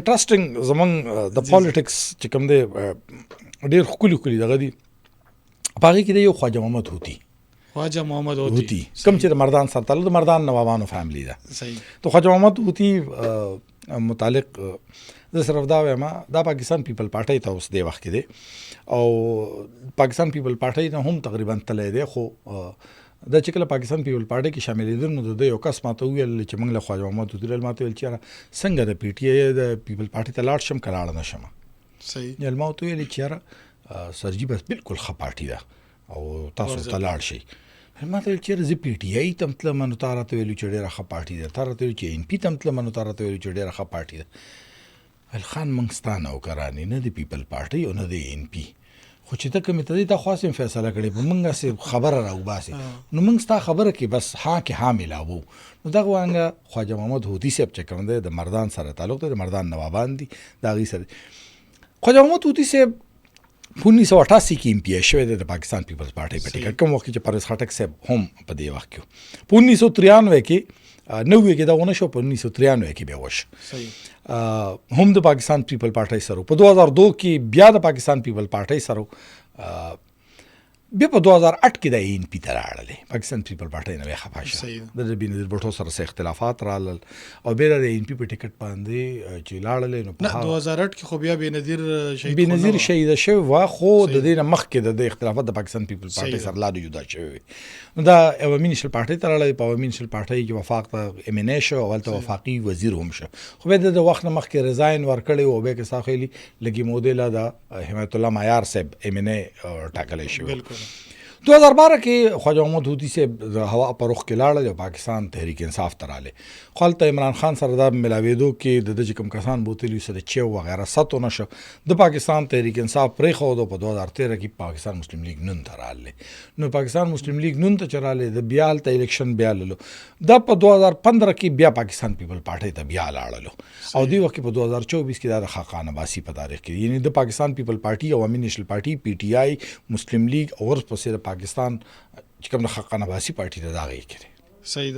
انټرېسټینګ زمونږ د پالیټکس چې کوم دی ډېر ښکلي دغه دي په هغې کې دی یو خواجه محمد هوتي کوم چې د مردان سره تعلق د مردان نوابانو فیملی ده. تو خواجه محمد هوتي متعلق زه صرف دا وایم دا پاکستان پیپل پارټۍ ته اوس دی وخت کې دی او پاکستان پیپل پارټۍ ته هم تقریبا تللی دی خو دا چې کله پاکستان پیپل پارټۍ کې شاملېدل نو د یو کس ماته وویل چې موږ له خواجه محمد هوتي ماته ویل چې یاره څنګه د پی ټي آی د پیپل پارټۍ ته لاړ شم که لاړ نه شم. یل ما ورته ویل چې یاره سرجي بس بالکل ښه پارټي ده او تاسو ته لاړ شئ. ما ته ویل چې یاره زه پی ټي آی ته هم تلم نو تا راته ویلو چې ډېره ښه پارټي ده، تا راته ویلو چې ان پي ته هم تلم نو تا راته ویلو چې ډېره ښه پارټي ده. ویل خان موږ ستا نوکران نه د پیپل پارټۍ او نه د ان پي خو چې ته کومې ته دی تا خو هسې فیصله کړې په موږ هسې خبره راوباسې نو موږ ستا خبره کې بس ها کې ها میلاوو. نو دغه وانګه خواجه محمد هوتي صاحب چې کوم دی د مردان سره تعلق دی، د مردان نوابان دي د هغوی سره. خواجه محمد هوتي صاحب په 1988 کې امپیای شوی دی د پاکستان پیپلز پارټۍ په ټیکټ، کوم وخت کې چې پرویز خټک صاحب هم په دې وخت کې په 1993 کې 90 کې دا ونه شو، په 1993 کې بیا وشو هم د پاکستان پیپل پارټۍ سره. په 2002 کې بیا د پاکستان پیپل پارټۍ سره، بیا په 2008 کې د ان پي ته راړلې پاکستان پیپل پارټۍ نه وی خفه شه د بېنظیر بټو سره څه اختلافات رالل او بیا د ان پي په ټیکټ باندې چې لاړلې نو په 2008 کې خو بیا بېنظیر شهید شوی و خو د دې نه مخکې د اختلافات د پاکستان پیپل پارټۍ سره لا جدا شوی. نو دا عوامي نیشنل پارټۍ ته راړلې، په عوامي نیشنل پارټۍ کې وفاق ته ایم ان اے شو او هلته وفاقي وزیر هم شو خو بیا د وخت نه مخکې ریزاین ورکړی او بیا کې ستا خیلي لږې مودې لا د حمایت الله معیار صاحب ایم ان اے ټاکلی شوی. 2012 کې خواجه محمد هوتي صاحب د هوا په رخ کې لاړل او پاکستان تحریک انصاف ته رالی. خو هلته عمران خان سره دا ملاوېدو کې د ده چې کوم کسان بوتلي سره چیو وغیره ستو نه شو، د پاکستان تحریک انصاف پرېښود او په 2013 کې پاکستان مسلم لیگ نون ته رالی. نو پاکستان مسلم لیگ نون ته چې رالی د بیا هلته الیکشن بیا للو، دا په 2015 کې بیا پاکستان پیپل پارټۍ ته بیا لاړلو او دې وخت کې په 2024 کې دا د خاقان عباسي په تاریخ کې یعنی د پاکستان پیپل پارټي، عوامي نیشنل پارټي، پی ټي آی، مسلم لیگ او ورپسې د پاکستان چې کوم د خاقان عباسي پارټي ته د هغې کې دی.